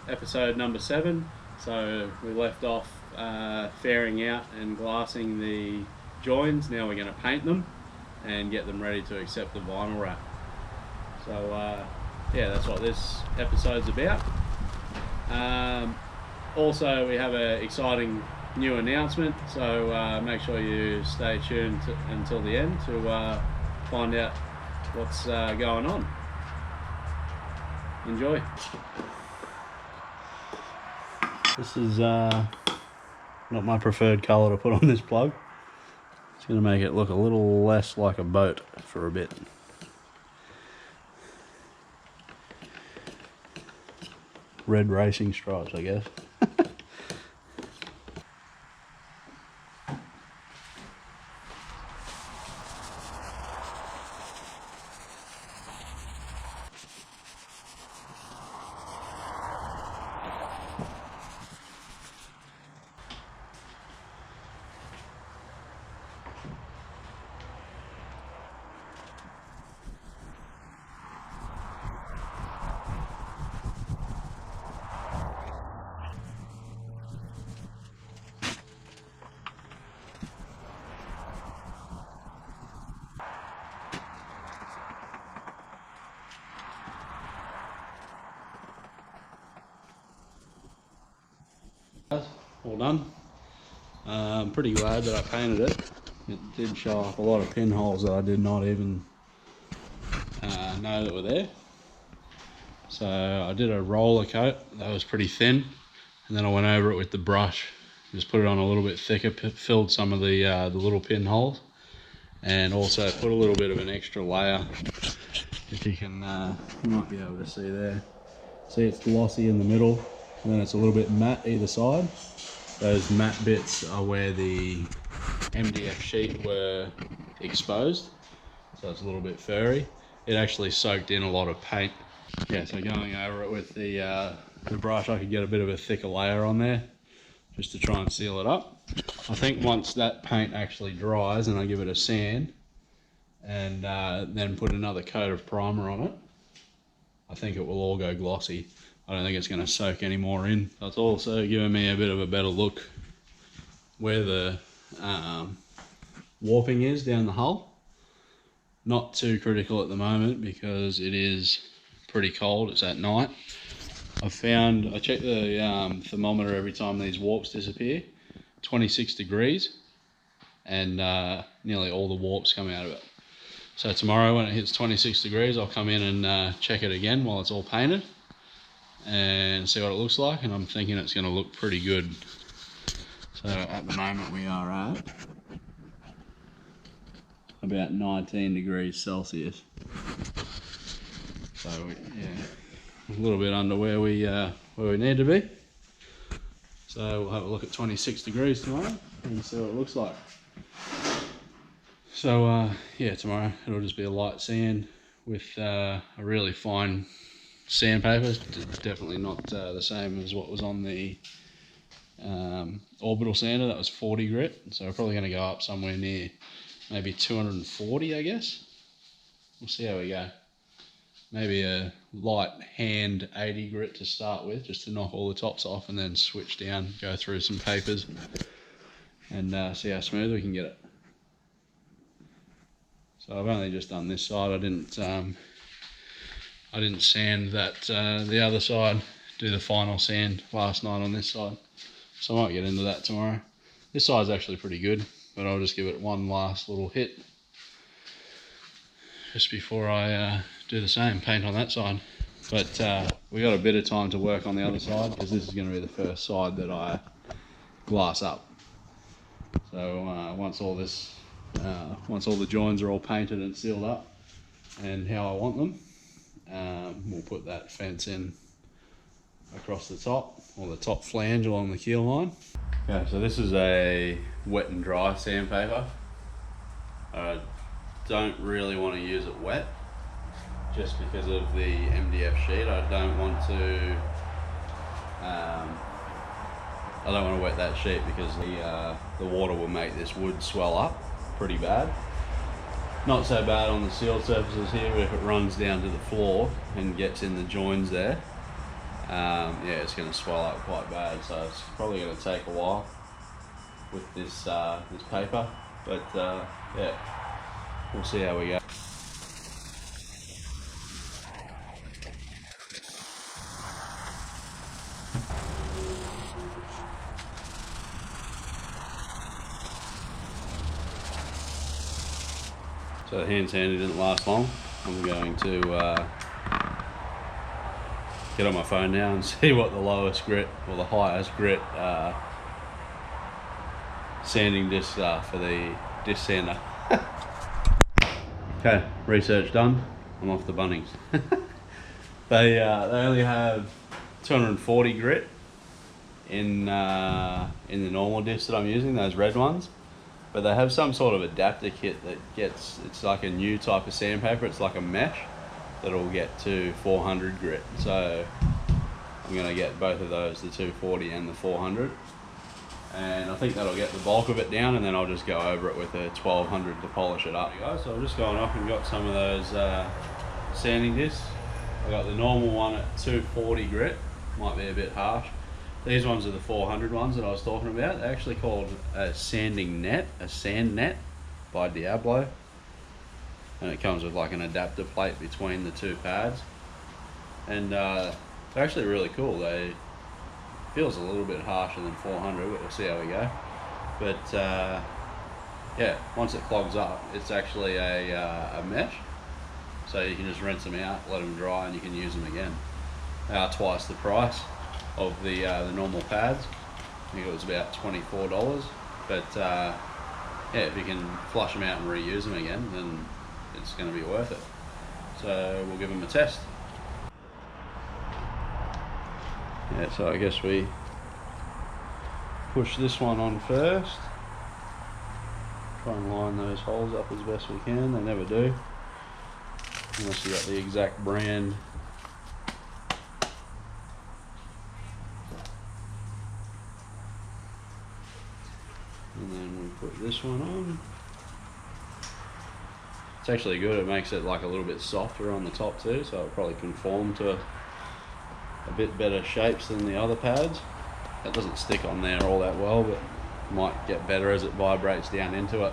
episode number 7. So we left off fairing out and glassing the joins. Now we're going to paint them and get them ready to accept the vinyl wrap. So yeah, that's what this episode's about. Also, we have an exciting new announcement, so make sure you stay tuned until the end to find out what's going on. Enjoy. This is not my preferred colour to put on this plug. It's going to make it look a little less like a boat for a bit. Red racing stripes, I guess. All done. I'm pretty glad that I painted it. It did show up a lot of pinholes that I did not even know that were there. So I did a roller coat that was pretty thin, and then I went over it with the brush, just put it on a little bit thicker, filled some of the little pinholes, and also put a little bit of an extra layer. If you can, you might be able to see there. See, it's glossy in the middle, and then it's a little bit matte either side. Those matte bits are where the MDF sheet were exposed, so it's a little bit furry. It actually soaked in a lot of paint. Yeah, so going over it with the brush, I could get a bit of a thicker layer on there, just to try and seal it up. I think once that paint actually dries and I give it a sand, and then put another coat of primer on it, I think it will all go glossy. I don't think it's going to soak any more in. It's also giving me a bit of a better look where the warping is down the hull. Not too critical at the moment because it is pretty cold. It's at night. I check the thermometer every time these warps disappear. 26 degrees, and nearly all the warps come out of it. So tomorrow when it hits 26 degrees, I'll come in and check it again while it's all painted and see what it looks like, and I'm thinking it's going to look pretty good. So at the moment we are at about 19 degrees Celsius. So yeah, a little bit under where we need to be. So we'll have a look at 26 degrees tomorrow and see what it looks like. So yeah, tomorrow it'll just be a light sand with a really fine sandpaper. Definitely not the same as what was on the orbital sander. That was 40 grit, so we're probably going to go up somewhere near maybe 240, I guess. We'll see how we go. Maybe a light hand 80 grit to start with, just to knock all the tops off, and then switch down, go through some papers, and see how smooth we can get it. So I've only just done this side. I didn't sand that the other side, do the final sand last night on this side. So I might get into that tomorrow. This side's actually pretty good, but I'll just give it one last little hit just before I do the same, paint on that side. But we got a bit of time to work on the other side, because this is going to be the first side that I glass up. So once all the joins are all painted and sealed up and how I want them, we'll put that fence in across the top, or the top flange along the keel line. Okay, so this is a wet and dry sandpaper. I don't really want to use it wet, just because of the MDF sheet. I don't want to wet that sheet, because the water will make this wood swell up pretty bad. Not so bad on the sealed surfaces here, but if it runs down to the floor and gets in the joins there, yeah, it's going to swell up quite bad, so it's probably going to take a while with this this paper, but yeah, we'll see how we go. So the hand sander didn't last long. I'm going to get on my phone now and see what the lowest grit or the highest grit sanding discs are for the disc sander. Okay, research done. I'm off to Bunnings. They only have 240 grit in the normal discs that I'm using, those red ones. But they have some sort of adapter kit that it's like a new type of sandpaper. It's like a mesh that'll get to 400 grit. So I'm going to get both of those, the 240 and the 400. And I think that'll get the bulk of it down, and then I'll just go over it with a 1200 to polish it up. So I've just gone off and got some of those sanding discs. I got the normal one at 240 grit, might be a bit harsh. These ones are the 400 ones that I was talking about. They're actually called a sanding net, a sand net by Diablo. And it comes with like an adapter plate between the two pads. And they're actually really cool. They feels a little bit harsher than 400, but we'll see how we go. But yeah, once it clogs up, it's actually a mesh. So you can just rinse them out, let them dry, and you can use them again. They are twice the price of the normal pads. I think it was about $24, but yeah, if you can flush them out and reuse them again, then it's going to be worth it. So we'll give them a test. Yeah, so I guess we push this one on first. Try and line those holes up as best we can. They never do, unless you got the exact brand. And then we put this one on. It's actually good, it makes it like a little bit softer on the top too, so it'll probably conform to a bit better shapes than the other pads. That doesn't stick on there all that well, but might get better as it vibrates down into it.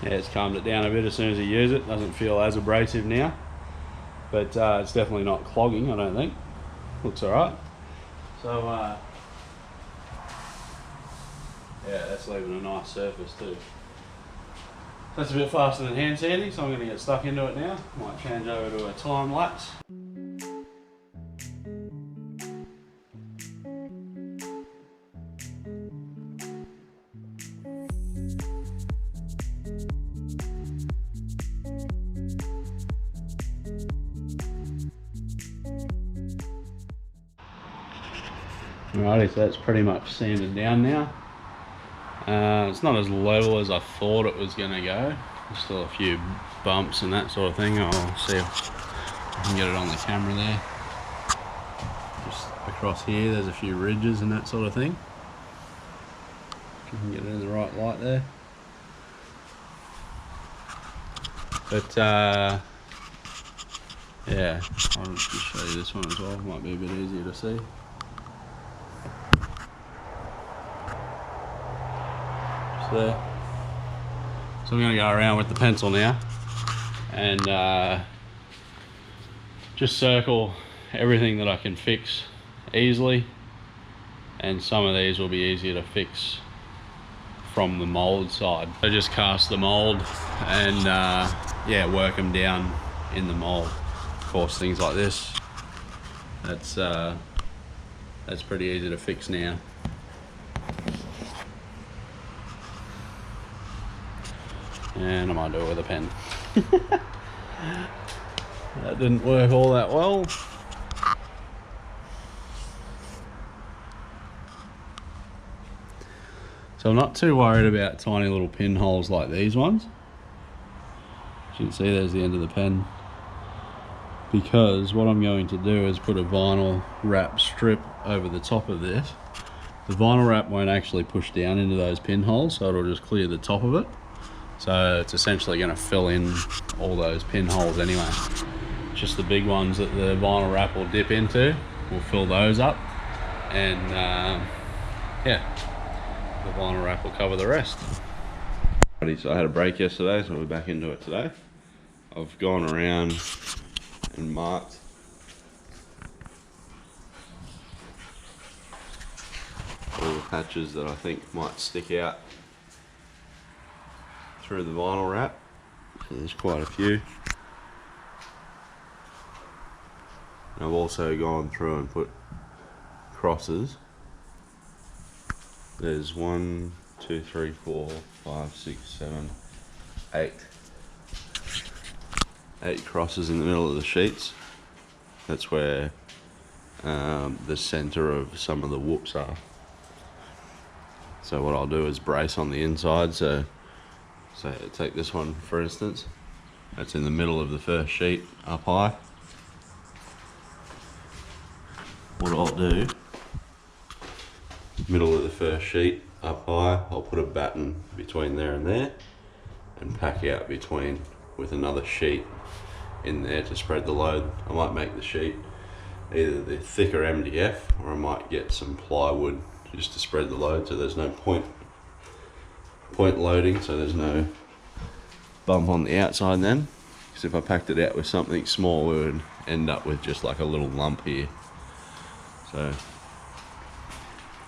Yeah, it's calmed it down a bit as soon as you use it. Doesn't feel as abrasive now, but it's definitely not clogging, I don't think. Looks alright. So yeah, that's leaving a nice surface too. That's a bit faster than hand sanding, so I'm going to get stuck into it now. Might change over to a time lapse. Alrighty, so that's pretty much sanded down now. It's not as level as I thought it was going to go. There's still a few bumps and that sort of thing. I'll see if I can get it on the camera there. Just across here there's a few ridges and that sort of thing. If you can get it in the right light there. But yeah, I'll just show you this one as well. Might be a bit easier to see. There. So I'm going to go around with the pencil now and just circle everything that I can fix easily, and some of these will be easier to fix from the mold side. So just cast the mold and yeah, work them down in the mold. Of course, things like this, that's pretty easy to fix now. And I might do it with a pen. That didn't work all that well. So I'm not too worried about tiny little pinholes like these ones. As you can see, there's the end of the pen. Because what I'm going to do is put a vinyl wrap strip over the top of this The vinyl wrap won't actually push down into those pinholes, so it'll just clear the top of it. So it's essentially going to fill in all those pinholes anyway. Just the big ones that the vinyl wrap will dip into, we'll fill those up, and yeah, the vinyl wrap will cover the rest. So I had a break yesterday, so we're back into it today. I've gone around and marked all the patches that I think might stick out through the vinyl wrap. So there's quite a few. I've also gone through and put crosses. There's 1, 2, 3, 4, 5, 6, 7, 8. 8 crosses in the middle of the sheets. That's where the center of some of the whoops are. So what I'll do is brace on the inside. So take this one for instance. That's in the middle of the first sheet, up high. What I'll do, middle of the first sheet, up high, I'll put a batten between there and pack out between with another sheet in there to spread the load. I might make the sheet either the thicker MDF, or I might get some plywood just to spread the load so there's no point loading, so there's no bump on the outside then. Because if I packed it out with something small, we would end up with just like a little lump here. So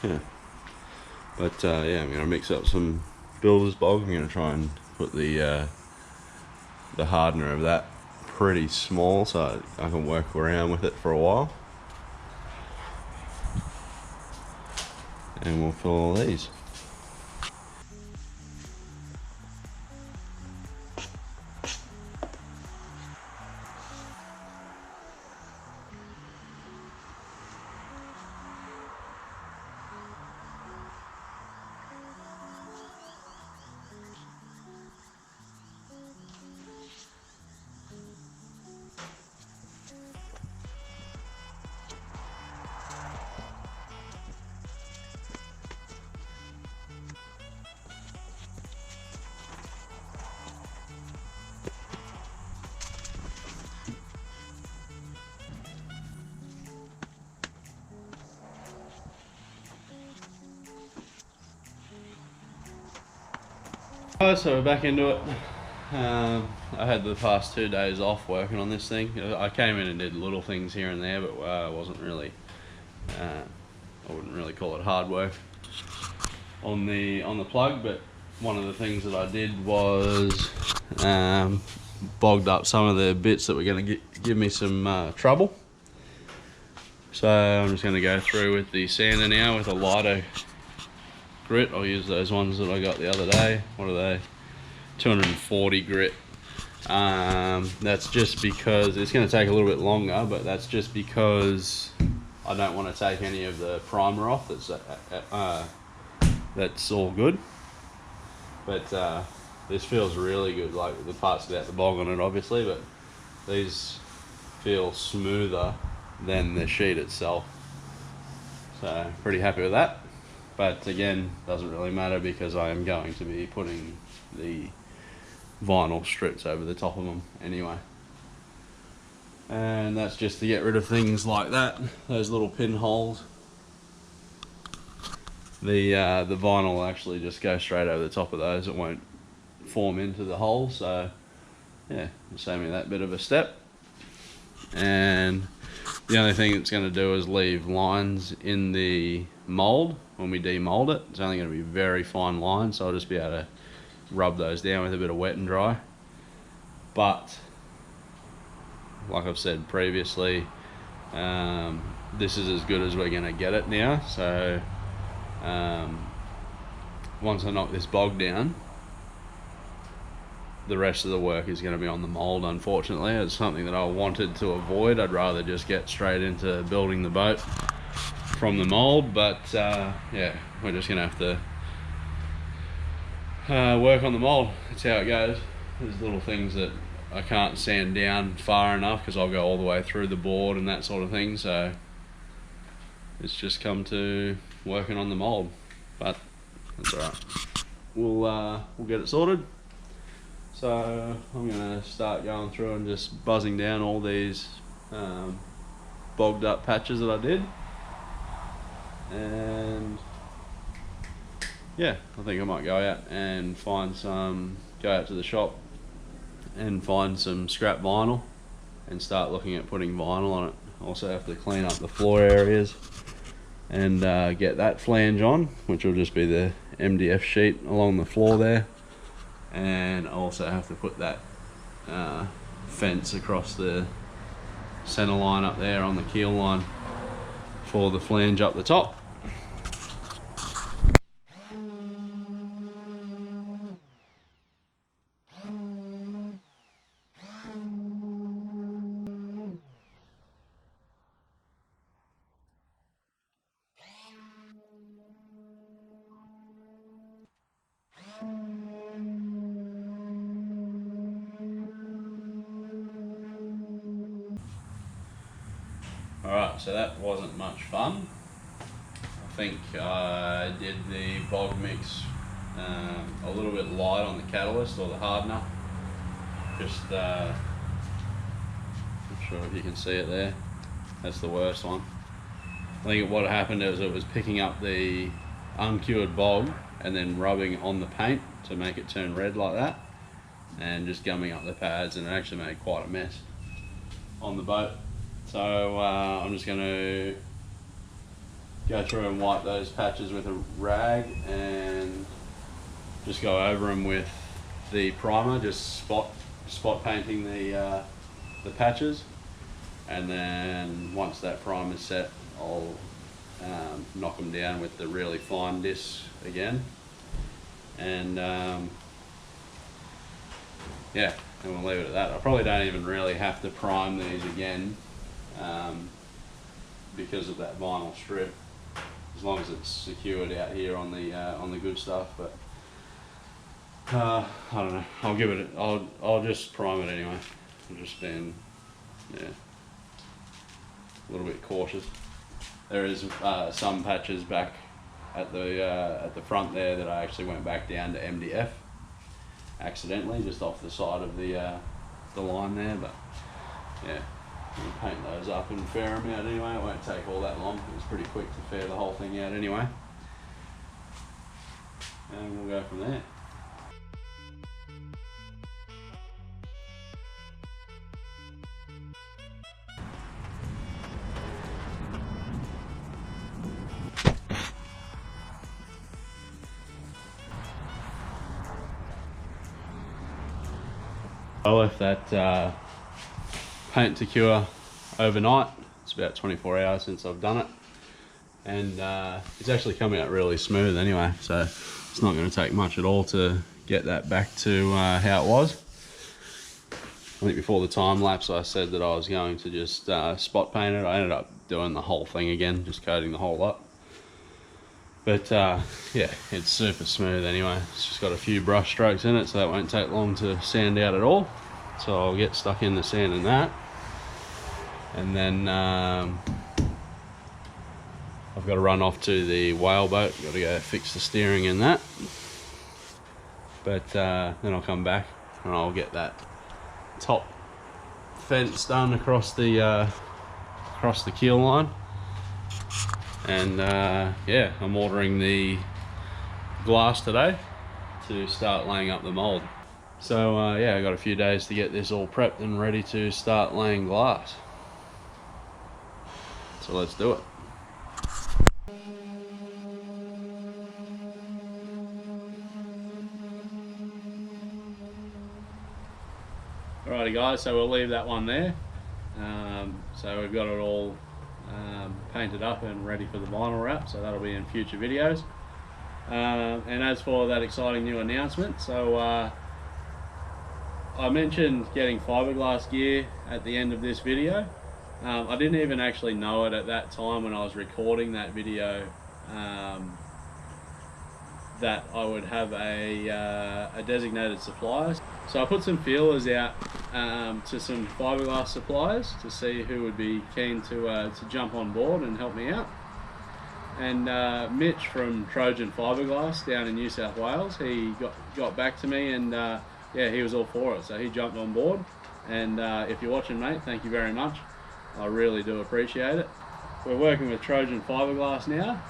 yeah, but yeah, I'm gonna mix up some builder's bog. I'm gonna try and put the hardener of that pretty small so I can work around with it for a while, and we'll fill all these. So we're back into it. I had the past 2 days off working on this thing. I came in and did little things here and there, but I wasn't really, I wouldn't really call it hard work on the plug. But one of the things that I did was bogged up some of the bits that were going to give me some trouble. So I'm just going to go through with the sander now with a lighter grit. I'll use those ones that I got the other day. What are they? 240 grit. That's just because it's going to take a little bit longer, but that's just because I don't want to take any of the primer off. That's all good. But this feels really good, like the parts without the bog on it obviously, but these feel smoother than the sheet itself. So pretty happy with that. But again, doesn't really matter because I am going to be putting the vinyl strips over the top of them anyway. And that's just to get rid of things like that, those little pinholes. The vinyl will actually just go straight over the top of those. It won't form into the hole, so yeah, it'll save me that bit of a step. And the only thing it's going to do is leave lines in the mold when we demold it. It's only going to be very fine lines, so I'll just be able to rub those down with a bit of wet and dry. But like I've said previously, this is as good as we're going to get it now. So once I knock this bog down, the rest of the work is going to be on the mold. Unfortunately, it's something that I wanted to avoid. I'd rather just get straight into building the boat from the mold, but yeah, we're just going to have to work on the mold. That's how it goes. There's little things that I can't sand down far enough because I'll go all the way through the board and that sort of thing, so it's just come to working on the mold, but that's alright. We'll get it sorted. So I'm gonna start going through and just buzzing down all these bogged up patches that I did, and yeah, I think I might go out and go out to the shop and find some scrap vinyl and start looking at putting vinyl on it. Also have to clean up the floor areas and get that flange on, which will just be the MDF sheet along the floor there, and also have to put that fence across the center line up there on the keel line for the flange up the top. Alright, so that wasn't much fun. I think I did the bog mix a little bit light on the catalyst or the hardener. Just, not sure if you can see it there. That's the worst one. I think what happened is it was picking up the uncured bog and then rubbing on the paint to make it turn red like that, and just gumming up the pads, and it actually made quite a mess on the boat. So I'm just going to go through and wipe those patches with a rag and just go over them with the primer, just spot painting the patches, and then once that primer is set, I'll knock them down with the really fine disc again, and yeah, and we'll leave it at that. I probably don't even really have to prime these again because of that vinyl strip, as long as it's secured out here on the good stuff. But I don't know. I'll give it. I'll just prime it anyway. I'm just being, yeah, a little bit cautious. There is some patches back at the front there that I actually went back down to MDF accidentally, just off the side of the line there. But yeah, we'll paint those up and fair them out anyway. It won't take all that long. It's pretty quick to fair the whole thing out anyway, and we'll go from there. I left that paint to cure overnight. It's about 24 hours since I've done it, and it's actually coming out really smooth anyway, so it's not going to take much at all to get that back to how it was. I think before the time lapse I said that I was going to just spot paint it. I ended up doing the whole thing again, just coating the whole lot. But yeah, it's super smooth anyway. It's just got a few brush strokes in it, so that won't take long to sand out at all. So I'll get stuck in the sand in that, and then I've got to run off to the whale boat. Got to go fix the steering in that. But then I'll come back and I'll get that top fence done across the keel line. And yeah, I'm ordering the glass today to start laying up the mold. So yeah, I got a few days to get this all prepped and ready to start laying glass. So let's do it. Alrighty guys, so we'll leave that one there. So we've got it all painted up and ready for the vinyl wrap, so that'll be in future videos. And as for that exciting new announcement, so I mentioned getting fiberglass gear at the end of this video. I didn't even actually know it at that time when I was recording that video, that I would have a designated supplier. So I put some feelers out to some fiberglass suppliers to see who would be keen to jump on board and help me out. And Mitch from Trojan Fibreglass down in New South Wales, he got back to me, and yeah, he was all for it, so he jumped on board. And if you're watching, mate, thank you very much. I really do appreciate it. We're working with Trojan Fibreglass now,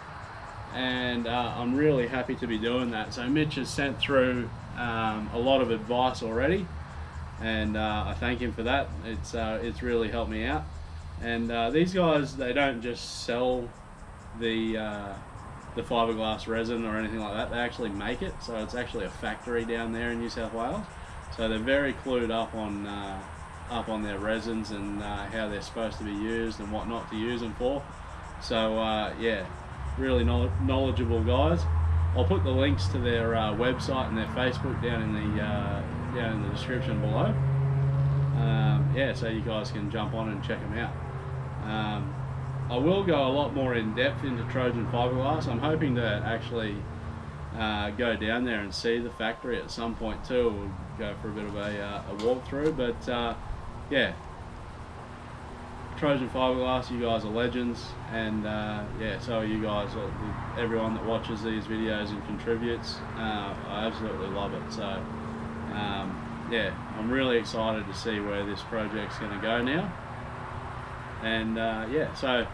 and I'm really happy to be doing that. So Mitch has sent through a lot of advice already, and I thank him for that. It's really helped me out. And these guys, they don't just sell the fiberglass resin or anything like that. They actually make it, so it's actually a factory down there in New South Wales. So they're very clued up on their resins and how they're supposed to be used and what not to use them for. So yeah, really knowledgeable guys. I'll put the links to their website and their Facebook down in the description below. Yeah, so you guys can jump on and check them out. I will go a lot more in depth into Trojan Fibreglass. I'm hoping to actually go down there and see the factory at some point too. We'll go for a bit of a walkthrough, but yeah, Trojan Fibreglass, you guys are legends, and yeah, so are you guys, everyone that watches these videos and contributes. I absolutely love it. So yeah, I'm really excited to see where this project's going to go now. And yeah, so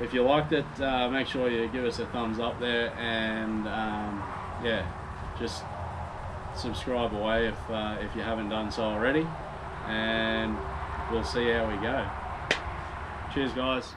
if you liked it, make sure you give us a thumbs up there, and yeah, just subscribe away if you haven't done so already, and we'll see how we go. Cheers, guys.